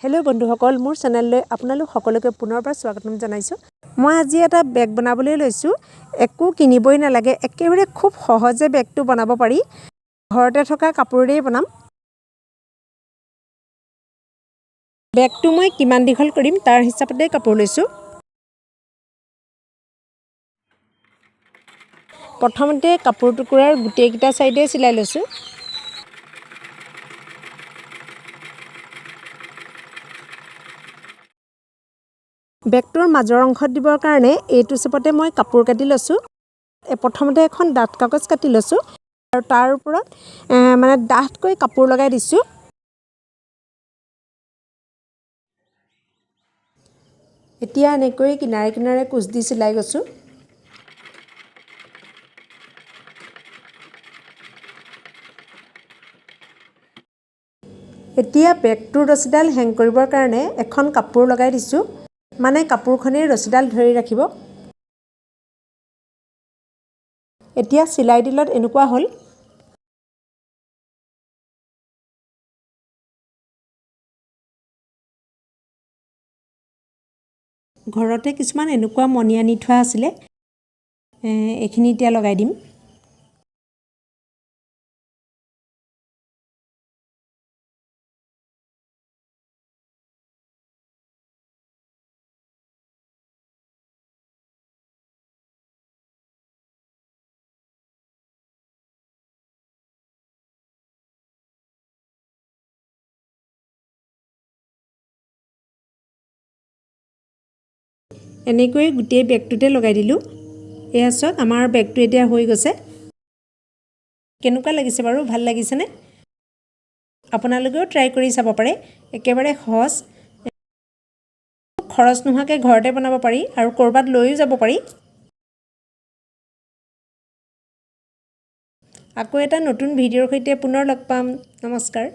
Hello बंधुসকল মোৰ চেনেললৈ আপোনালোক সকলোকে পুনৰবাৰ স্বাগতম জনাইছো। মই আজি এটা বেগ বনাবলৈ লৈছো। একো কিনিবই নালাগে, একেবাৰে খুব সহজে বেগটো বনাব পাৰি। ঘৰতে থকা কাপোৰেই বনাম। বেগটো মই কিমান দীঘল কৰিম তাৰ হিচাপতে কাপোৰ লৈছো। প্ৰথমতে কাপোৰ টুকুৰাৰ গুটেইকেইটা সাইডে চিলাই লৈছো। বেগটোৰ মাজৰ অংশত দিবৰ কাৰণে এইটো চেপতে মই কাপোৰ কাটি লৈছো। প্ৰথমতে এখন ডাঠ কাগজ কাটি লৈছো আৰু তাৰ ওপৰত মানে ডাঠকৈ কাপোৰ লগাই দিছো। এতিয়া এনেকৈ কিনাৰে কিনাৰে কুচ দি চিলাই গৈছো। এতিয়া বেগটোৰ ৰছীডাল হেং কৰিবৰ কাৰণে এখন কাপোৰ লগাই দিছো। মানে কাপোৰখনেই ৰছীডাল ধৰি ৰাখিব। এতিয়া চিলাই দিলত এনেকুৱা হ'ল। ঘৰতে কিছুমান এনেকুৱা মণি আনি থোৱা আছিলে, এইখিনি এতিয়া লগাই দিম। এনেকৈ গোটেই বেগটোতে লগাই দিলো। এয়া চাওক আমাৰ বেগটো এতিয়া হৈ গৈছে। কেনেকুৱা লাগিছে বাৰু, ভাল লাগিছেনে? আপোনালোকেও ট্ৰাই কৰি চাব পাৰে। একেবাৰে সহজ, খৰচ নোহোৱাকৈ ঘৰতে বনাব পাৰি আৰু ক'ৰবাত লৈও যাব পাৰি। আকৌ এটা নতুন ভিডিঅ'ৰ সৈতে পুনৰ লগ পাম। নমস্কাৰ।